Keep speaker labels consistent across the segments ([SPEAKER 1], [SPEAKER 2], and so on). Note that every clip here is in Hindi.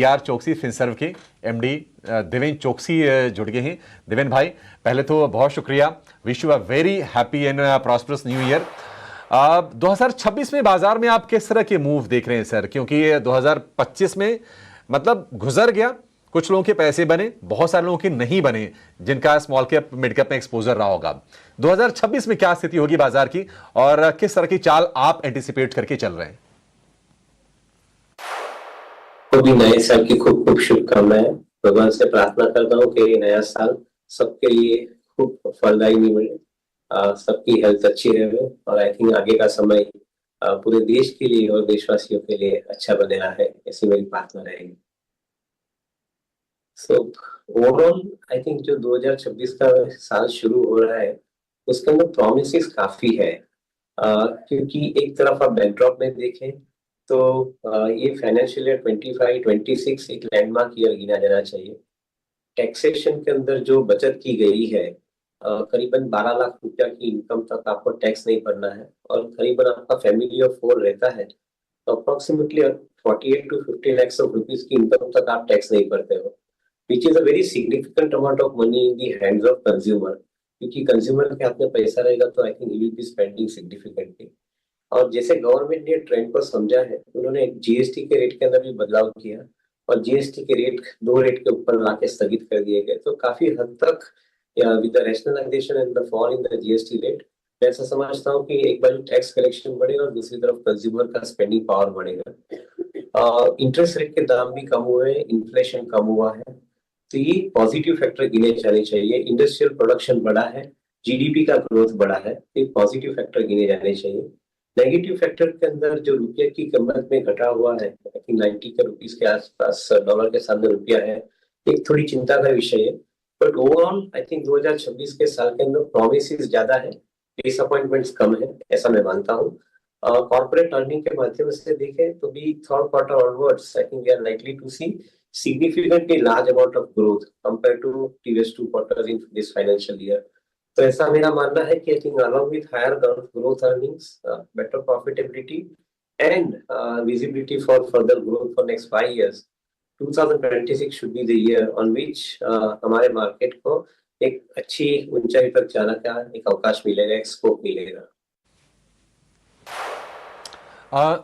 [SPEAKER 1] आर चोकसी फिनसर्व के एमडी देवेन चोकसी जुड़ गए हैं। देवेन भाई, पहले तो बहुत शुक्रिया, wish you a very happy and prosperous new year. 2026 में बाजार में आप किस तरह के मूव देख रहे हैं सर? क्योंकि 2025 में मतलब गुजर गया, कुछ लोगों के पैसे बने, बहुत सारे लोगों के नहीं बने, जिनका स्मॉल कैप मिड कैप में एक्सपोजर रहा होगा। 2026 में क्या स्थिति होगी बाजार की और किस तरह की चाल आप एंटिसिपेट करके चल रहे हैं?
[SPEAKER 2] तो भी नए साल की खूब खूब शुभकामनाएं। भगवान से प्रार्थना करता हूँ कि ये नया साल सबके लिए खूब फलदायी मिले, सबकी हेल्थ अच्छी रहे और आई थिंक आगे का समय पूरे देश के लिए और देशवासियों के लिए अच्छा बने रहा है, ऐसी मेरी प्रार्थना रहेगी। सो ओवरऑल आई थिंक जो 2026 का साल शुरू हो रहा है उसके अंदर प्रोमिसेस काफी है, क्योंकि एक तरफ आप बैकड्रॉप में देखें तो ये फाइनेंशियल ईयर 25-26 एक लैंडमार्क ईयर गिना जाना चाहिए। टैक्सेशन के अंदर जो बचत की गई है, करीबन 12 लाख रुपया की इनकम तक आपको टैक्स नहीं भरना है और करीबन आपका फैमिली ऑफ 4 रहता है तो approximately 48 to 50 lakhs of rupees की इनकम तक आप टैक्स नहीं भरते हो, which is a very significant amount of money in the hands of consumer. क्योंकि कंज्यूमर के हाथ में पैसा रहेगा तो I think he will be spending significantly. और जैसे गवर्नमेंट ने ट्रेंड को समझा है, उन्होंने जीएसटी के रेट के अंदर भी बदलाव किया और जीएसटी के रेट 2 रेट के ऊपर लाके स्थगित कर दिए गए। तो काफी हद तक with the rationalisation and the fall in the GST rate, मैं ऐसा समझता हूँ कि एक बार टैक्स कलेक्शन बढ़ेगा और दूसरी तरफ कंज्यूमर का स्पेंडिंग पावर बढ़ेगा। इंटरेस्ट रेट के दाम भी कम हुए हैं, इन्फ्लेशन कम हुआ है, तो ये पॉजिटिव फैक्टर गिने जाने चाहिए। इंडस्ट्रियल प्रोडक्शन बढ़ा है, जीडीपी का ग्रोथ बढ़ा है, ये पॉजिटिव फैक्टर गिने जाने चाहिए। नेगेटिव फैक्टर के अंदर जो रुपये की कीमत में घटा हुआ है, आई थिंक 90 के रुपीस के आसपास डॉलर के सामने रुपया है, एक थोड़ी चिंता का विषय है। बट ओवरऑल आई थिंक 2026 के साल के अंदर प्रोमिसेस ज्यादा है, डिसअपॉइंटमेंट्स कम है, ऐसा मैं मानता हूँ। कॉर्पोरेट अर्निंग के माध्यम से देखें तो भी third quarter onwards I think we are likely to see significantly large amount of growth compared to previous 2 quarters in this financial year. तो ऐसा मेरा मानना है कि I think along with higher growth earnings, better profitability and visibility for further growth for next 5 years, 2026 should be the year on which हमारे मार्केट को एक अच्छी ऊंचाई तक जाने का एक अवकाश मिलेगा, एक स्कोप मिलेगा।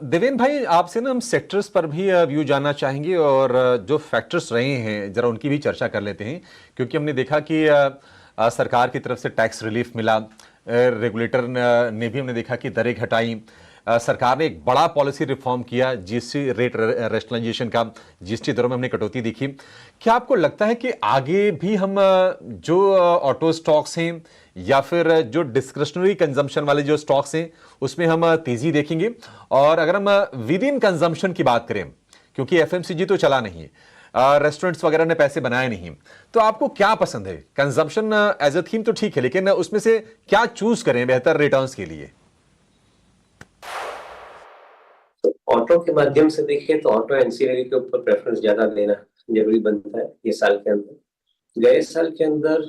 [SPEAKER 1] देवेन भाई, आपसे ना हम सेक्टर्स पर भी व्यू जानना चाहेंगे और जो फैक्टर्स रहे हैं जरा उनकी भी चर्चा कर लेते हैं, क्योंकि हमने देखा कि सरकार की तरफ से टैक्स रिलीफ मिला, रेगुलेटर ने भी हमने देखा कि दरें घटाई, सरकार ने एक बड़ा पॉलिसी रिफॉर्म किया, जीएसटी रेट रैशनलाइजेशन का, जीएसटी दरों में हमने कटौती देखी। क्या आपको लगता है कि आगे भी हम जो ऑटो स्टॉक्स हैं या फिर जो डिस्क्रिशनरी कंजम्पशन वाले जो स्टॉक्स हैं उसमें हम तेजी देखेंगे? और अगर हम विद इन कंजम्पशन की बात करें, क्योंकि एफएमसीजी तो चला नहीं है, रेस्टोरेंट्स वगैरह ने पैसे बनाए नहीं, तो आपको क्या पसंद है? कंजम्पशन एज अ थीम तो ठीक है, लेकिन उसमें से क्या चूज करें बेहतर रिटर्न्स के लिए?
[SPEAKER 2] ऑटो के माध्यम से देखिए तो ऑटो एंसिलरी के ऊपर प्रेफरेंस ज्यादा देना जरूरी बनता है ये साल के अंदर। गए साल के अंदर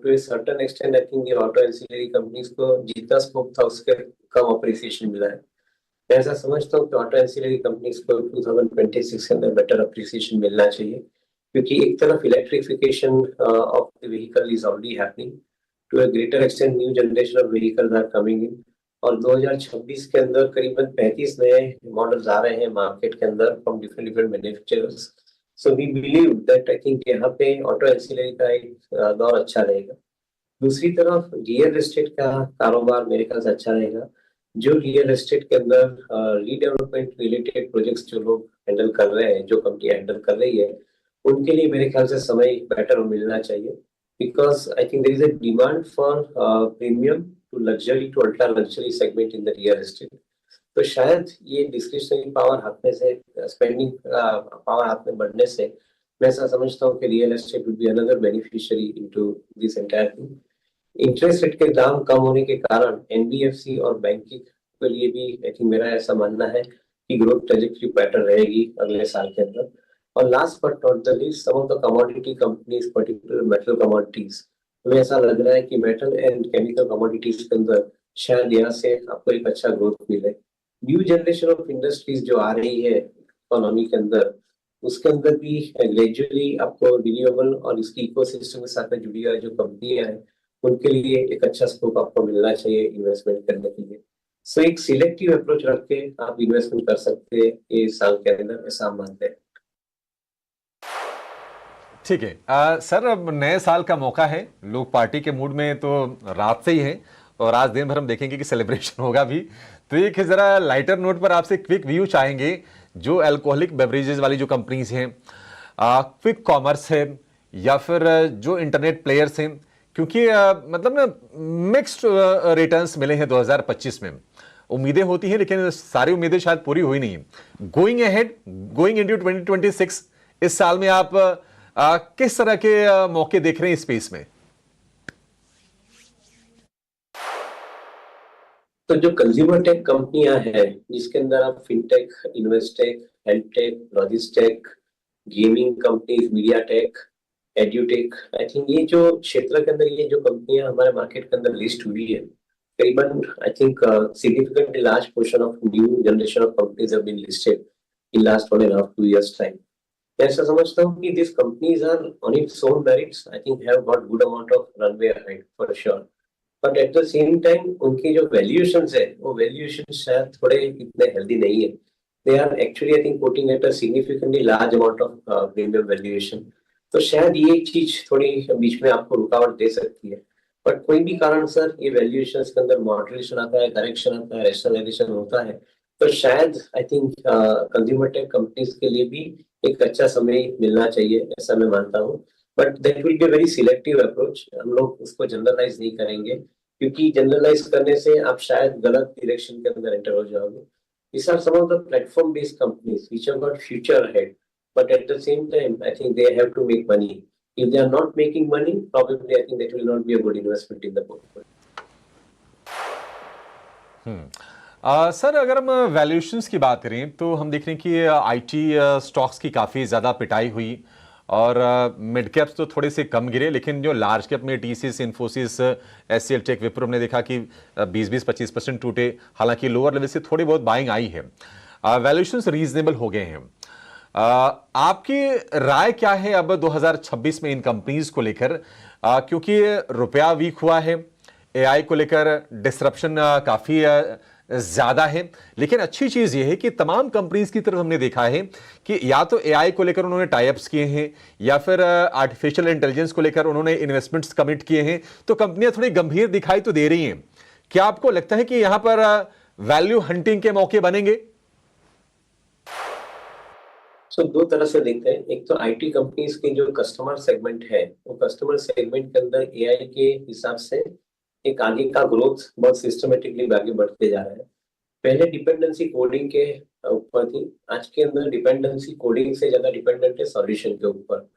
[SPEAKER 2] to a certain extent I think ये ऑटो एंसिलरी कंपनीज को जितना स्कोप था उसके कम अप्रिसिएशन मिला है। मैं ऐसा समझता हूँ कि ऑटो एंसिलरी कंपनीज को 2026 के अंदर बेटर अप्रिसिएशन मिलना चाहिए, क्योंकि एक तरफ electrification of the vehicle is already happening to a greater extent, new generation of vehicles are coming in और 2026 के अंदर करीबन 35 नए मॉडल्स आ रहे हैं मार्केट के अंदर from different different manufacturers. So we believe that I think यहाँ पे ऑटो एंसिलरी का एक दौर अच्छा रहेगा। दूसरी तरफ रियल एस्टेट का कारोबार मेरे ख्याल से अच्छा रहेगा। जो रियल एस्टेट के अंदर रीडेवलपमेंट रिलेटेड प्रोजेक्ट्स जो लोग हैंडल कर रहे हैं, जो कंपनी हैंडल कर रही है, उनके लिए मेरे ख्याल से समय बेटर मिलना चाहिए, because I think there is a demand for premium to luxury to ultra luxury segment in the real estate. तो शायद ये डिस्क्रिशनरी पावर हाथ में से, स्पेंडिंग पावर हाथ में बढ़ने से मैं ऐसा समझता हूँ कि real estate would be another beneficiary into this entire thing. Interest rate के दाम कम होने के कारण एनबीएफसी और बैंकिंग के लिए भी आई थिंक मेरा ऐसा मानना है कि ग्रोथ ट्रेजेक्टरी बेटर रहेगी अगले साल के अंदर। और last but not the least, some of the commodity companies, particular metal commodities, हमें ऐसा लग रहा है कि मेटल एंड केमिकल कमोडिटीज के अंदर शायद यहाँ से आपको एक अच्छा ग्रोथ मिले। न्यू जनरेशन ऑफ इंडस्ट्रीज जो आ रही है इकोनॉमी के अंदर, उसके अंदर भी ग्रेजुअली आपको रिन्यूएबल और इसकी इकोसिस्टम के साथ में जुड़ी हुई जो कंपनियां हैं उनके लिए एक अच्छा स्कोप आपको मिलना चाहिए इन्वेस्टमेंट करने के लिए। सो एक सिलेक्टिव अप्रोच रख के आप इन्वेस्टमेंट कर सकते हैं ये साल के अंदर, ऐसा हम मानते हैं।
[SPEAKER 1] ठीक है। सर, अब नए साल का मौका है, लोग पार्टी के मूड में तो रात से ही हैं और आज दिन भर हम देखेंगे कि सेलिब्रेशन होगा भी। तो एक जरा लाइटर नोट पर आपसे क्विक व्यू चाहेंगे, जो अल्कोहलिक बेवरेजेस वाली जो कंपनीज हैं, क्विक कॉमर्स है या फिर जो इंटरनेट प्लेयर्स हैं, क्योंकि मतलब ना मिक्स्ड रिटर्न्स मिले हैं 2025 में। उम्मीदें होती हैं लेकिन सारी उम्मीदें शायद पूरी हुई नहीं है। गोइंग अहेड, गोइंग इनटू 2026, इस साल में आप किस तरह के मौके देख रहे हैं स्पेस में?
[SPEAKER 2] तो जो कंज्यूमर टेक कंपनियां हैं जिसके अंदर आप fintech, investech, health tech, logistech, gaming companies, media tech, edutech, I think ये जो क्षेत्र के अंदर ये जो कंपनियां हमारे मार्केट के अंदर लिस्ट हुई है, करीबन I think significantly large portion of new generation of companies have been listed in last 1.5 to 2 years time. मैं ऐसा समझता हूँ कि this companies are on its own merits, I think have got good amount of runway ahead for sure. But at the same time उनकी जो वैल्यूएशंस है वो वैल्यूएशन शायद थोड़े इतने हेल्दी नहीं है। They are actually I think quoting at a significantly large amount of premium valuation. तो शायद ये चीज थोड़ी बीच में आपको रुकावट दे सकती है। बट कोई भी कारण सर ये वैल्यूएशंस के अंदर मॉडरेशन आता है, करेक्शन आता है, रेशनलाइजेशन होता है, तो शायद I think consumer tech companies के लिए भी एक अच्छा समय मिलना चाहिए, ऐसा मैं मानता हूँ। But that will be very selective approach, हम लोग उसको जनरलाइज नहीं करेंगे, क्योंकि जनरलाइज करने से आप शायद गलत डायरेक्शन के अंदर एंटर हो जाओगे। These are some of the platform-based companies which have got future ahead, but at the same time, I think they have to make money. If they are not making money, probably I think that will not be a good investment in the portfolio.
[SPEAKER 1] Sir, अगर हम वैल्यूएशंस की बात करें तो हम देख रहे हैं कि आईटी स्टॉक्स की काफ़ी ज़्यादा पिटाई हुई और मिड कैप्स तो थोड़े से कम गिरे, लेकिन जो लार्ज कैप में टीसीएस, इन्फोसिस, एचसीएल टेक, विप्रो हमने देखा कि 20-25% टूटे। हालांकि लोअर लेवल से थोड़ी बहुत बाइंग आई है, वैल्यूएशंस रीजनेबल हो गए हैं। आपकी राय क्या है अब 2026 में इन कंपनीज को लेकर, क्योंकि रुपया वीक हुआ है, एआई को लेकर डिसरप्शन काफी ज्यादा है, लेकिन अच्छी चीज यह है कि तमाम कंपनीज की तरफ हमने देखा है कि या तो एआई को लेकर उन्होंने टाई अप्स किए हैं या फिर आर्टिफिशियल इंटेलिजेंस को लेकर उन्होंने इन्वेस्टमेंट्स कमिट किए हैं, तो कंपनियां थोड़ी गंभीर दिखाई तो दे रही हैं। क्या आपको लगता है कि यहां पर वैल्यू हंटिंग के मौके बनेंगे?
[SPEAKER 2] दो तरह से देखते हैं। एक तो आईटी कंपनीज के जो कस्टमर सेगमेंट है, वो कस्टमर सेगमेंट के अंदर एआई के हिसाब से एक आगे का ग्रोथ बहुत सिस्टमेटिकली आगे बढ़ते जा रहा है। पहले डिपेंडेंसी कोडिंग के ऊपर थी, आज के अंदर डिपेंडेंसी कोडिंग से ज्यादा डिपेंडेंट है सॉल्यूशन के ऊपर।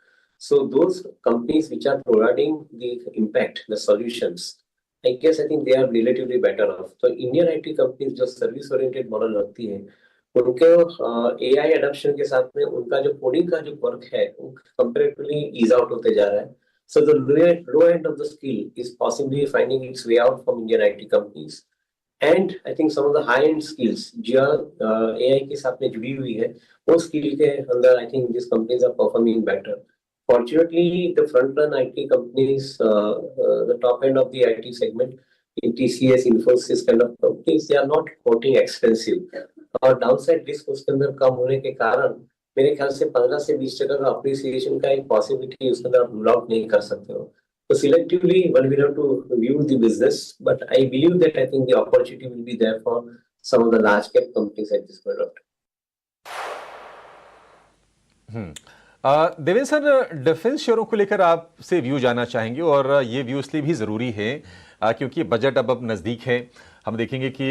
[SPEAKER 2] So those companies which are providing the impact, the solutions, I guess I think they are relatively better off. तो इंडियन आईटी कंपनीज जो सर्विस ओरिएंटेड मॉडल रखती है, उनके एआई एडॉप्शन के साथ में उनका जो कोडिंग का जो वर्क है वो कंपैरेटिवली ईज आउट होते जा रहा है। So the low end of the skill is possibly finding its way out from Indian IT companies, and I think some of the high end skills जो AI के साथ में जुड़ी हुई है, वो स्किल के अंदर I think these companies are performing better. Fortunately, the front run IT companies, the top end of the IT segment, in TCS, Infosys kind of companies, they are not quoting expensive. और डाउनसाइड रिस्क उसके अंदर कम होने के कारण मेरे ख्याल से 15 से 20% का अप्रिसिएशन का एक पॉसिबिलिटी उसके अंदर आप रूल आउट नहीं कर सकते हो। तो selectively one will have to view the business, but I believe that I think the opportunity will be there for some of the large cap companies at this point of
[SPEAKER 1] time. Devendra sir, defence शेयरों को लेकर आपसे व्यू जानना चाहेंगे, और ये व्यू इसलिए भी जरूरी है क्योंकि बजट अब नजदीक है। हम देखेंगे कि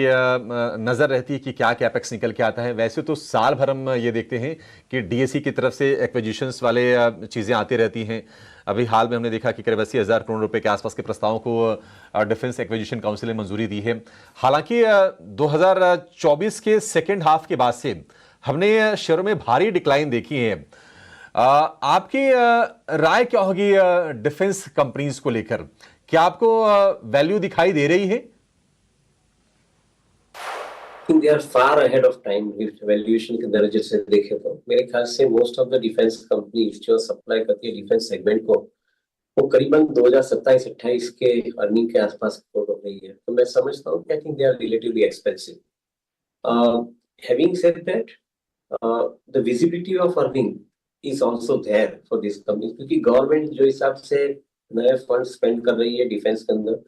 [SPEAKER 1] नज़र रहती है कि क्या कैपेक्स निकल के आता है। वैसे तो साल भर हम ये देखते हैं कि डीएससी की तरफ से एक्विजिशंस वाले चीज़ें आती रहती हैं। अभी हाल में हमने देखा कि करीब 80,000 करोड़ रुपए के आसपास के प्रस्तावों को डिफेंस एक्विजिशन काउंसिल ने मंजूरी दी है। हालांकि 2024 के सेकेंड हाफ के बाद से हमने शेयरों में भारी डिक्लाइन देखी है। आपकी राय क्या होगी डिफेंस कंपनीज को लेकर? क्या आपको वैल्यू दिखाई दे रही है?
[SPEAKER 2] think they are far ahead of time if valuation के दर्जे से देखें तो मेरे ख्याल से most of the defence companies जो सप्लाई करती है डिफेंस सेगमेंट को वो करीबन 2027-28 के अर्निंग के आसपास रिपोर्ट हो रही है, तो मैं समझता हूँ कि I think they are relatively expensive. Having said that, the visibility of earning is also there for this company क्योंकि गवर्नमेंट जो हिसाब से नए फंड स्पेंड कर रही है डिफेंस के अंदर,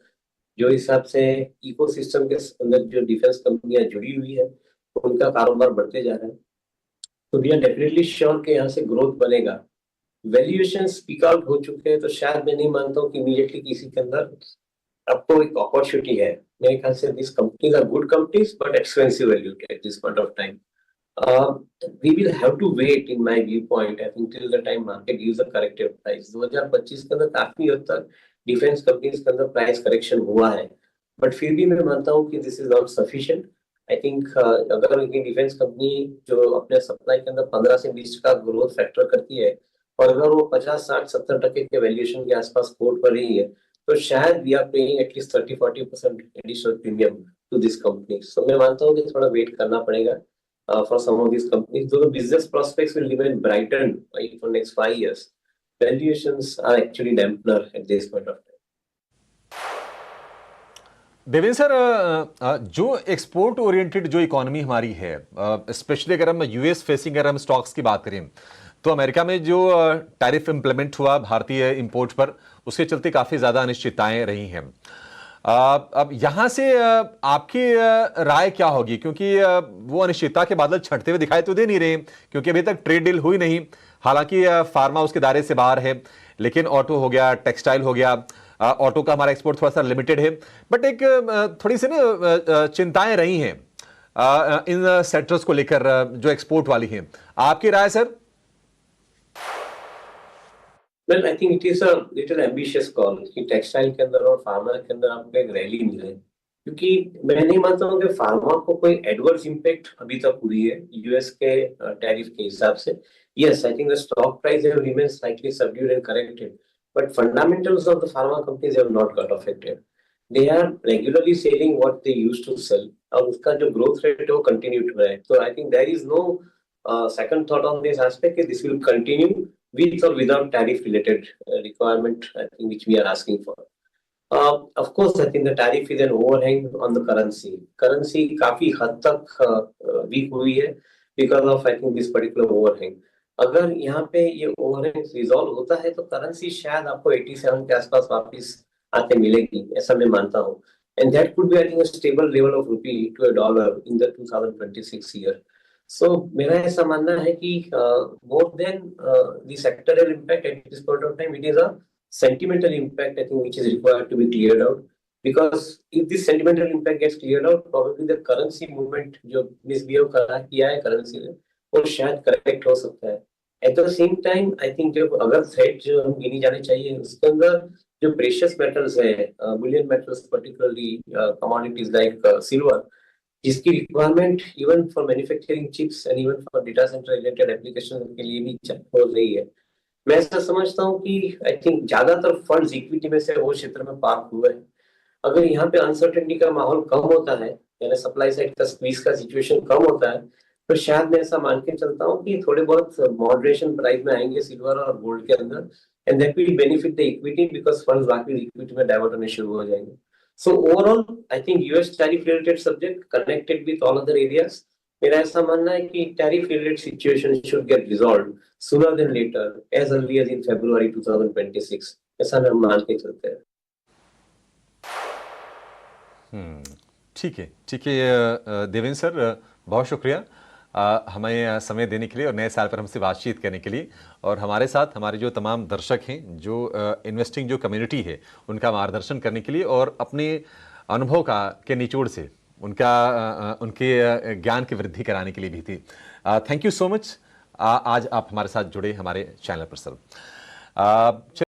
[SPEAKER 2] जो हिसाब से इकोसिस्टम के अंदर जो डिफेंस कंपनियां जुड़ी हुई है उनका कारोबार बढ़ते जा रहा है, तो वी आर डेफिनेटली श्योर कि यहाँ से ग्रोथ बनेगा. वैल्यूएशन स्पीक आउट हो चुके हैं, तो शायद मैं नहीं मानता हूँ कि इमीडिएटली किसी के अंदर आपको एक अपॉर्चुनिटी है. मेरे ख्याल से this companies are good companies but expensive valued at this point of time. We will have to wait in my viewpoint I think till the time market gives a corrective price. 2025 के अंदर काफी हद तक डिफेंस कंपनीज के अंदर प्राइस करेक्शन हुआ है, बट फिर भी मैं मानता हूँ कि this is not sufficient. I think अगर एक डिफेंस कंपनी जो अपने सप्लाई के अंदर 15 से 20 का ग्रोथ फैक्टर करती है और अगर वो 50, 60, 70% के वैल्यूएशन के आसपास कोट कर रही है, तो शायद we are paying at least 30-40% additional premium to this company. So मैं मानता हूँ कि थोड़ा वेट करना पड़ेगा for some of these companies, though the business prospects will remain brightened for next 5 years. Valuations are actually dampener at this point of time.
[SPEAKER 1] Devendra sir, जो एक्सपोर्ट ओरिएंटेड जो इकोनॉमी हमारी है, स्पेशली अगर हम यूएस फेसिंग अगर हम स्टॉक्स की बात करें, तो अमेरिका में जो टैरिफ इंप्लीमेंट हुआ भारतीय इंपोर्ट पर, उसके चलते काफ़ी ज़्यादा अनिश्चितताएं रही हैं. अब यहाँ से आपकी राय क्या होगी, क्योंकि वो अनिश्चितता के बादल छंटते हुए दिखाई तो दे नहीं रहे, क्योंकि अभी तक ट्रेड डील हुई नहीं. हालांकि फार्मा उसके दायरे से बाहर है, लेकिन ऑटो हो गया, टेक्सटाइल हो गया, ऑटो का हमारा एक्सपोर्ट थोड़ा सा लिमिटेड है, बट एक थोड़ी सी ना चिंताएं रही हैं इन सेक्टर्स को लेकर जो एक्सपोर्ट वाली हैं. आपकी राय sir?
[SPEAKER 2] Well, I think it is a little ambitious call कि टेक्सटाइल के अंदर और फार्मा के अंदर आपको एक रैली मिले, क्योंकि मैं नहीं मानता हूँ कि फार्मा को कोई एडवर्स इम्पैक्ट अभी तक हुई है यूएस के टैरिफ के हिसाब से. Yes, I think the stock price have remained slightly subdued and corrected, but fundamentals of the pharma companies have not got affected. They are regularly selling what they used to sell, और उसका जो growth rate है वो continue to रहे. So I think there is no second thought on this aspect that this will continue with or without tariff related requirement, I think, which we are asking for. Of course, I think the tariff is an overhang on the currency. Currency काफी हद तक weak हुई है because of I think this particular overhang. अगर यहाँ पे ये overhang resolve होता है तो currency शायद आपको 87 के आसपास वापस आके मिलेगी, ऐसा मैं मानता हूँ. And that could be I think a stable level of rupee to a dollar in the 2026 year. So मेरा ऐसा मानना है कि more than the sectoral impact at this point of time, it is a sentimental impact I think which is required to be cleared out, because if this sentimental impact gets cleared out, probably the currency movement जो misbehave किया है currency ने वो शायद correct हो सकता है. At the same time, I think जो अगर threat जो हम गिनी जाने चाहिए उसके अंदर जो precious metals है, bullion metals particularly commodities like silver, जिसकी requirement even for manufacturing chips and even for data centre related application के लिए भी हो रही है. मैं ऐसा समझता हूँ कि आई थिंक ज्यादातर फंड्स इक्विटी में से वो क्षेत्र में पार्क हुए हैं. अगर यहाँ पे अनसर्टेनिटी का माहौल कम होता है, यानी सप्लाई साइड का स्क्वीज का सिचुएशन कम होता है, तो शायद मैं ऐसा मान के चलता हूँ कि थोड़े बहुत मॉडरेशन प्राइस में आएंगे सिल्वर और गोल्ड के अंदर, and that will benefit the equity because funds बाकी इक्विटी में डाइवर्ट होने शुरू हो जाएंगे. So overall, I think US tariff related subject connected with all other areas. मेरा ऐसा मानना है कि tariff related situation should get resolved sooner than later, as early as in February 2026. ऐसा हम मान के चलते हैं.
[SPEAKER 1] ठीक है देवेंद्र सर, बहुत शुक्रिया हमें समय देने के लिए और नए साल पर हमसे बातचीत करने के लिए, और हमारे साथ हमारे जो तमाम दर्शक हैं, जो इन्वेस्टिंग जो कम्युनिटी है, उनका मार्गदर्शन करने के लिए और अपने अनुभव के निचोड़ से उनके ज्ञान की वृद्धि कराने के लिए भी थी. Thank you so much. आज आप हमारे साथ जुड़े हमारे चैनल पर सर.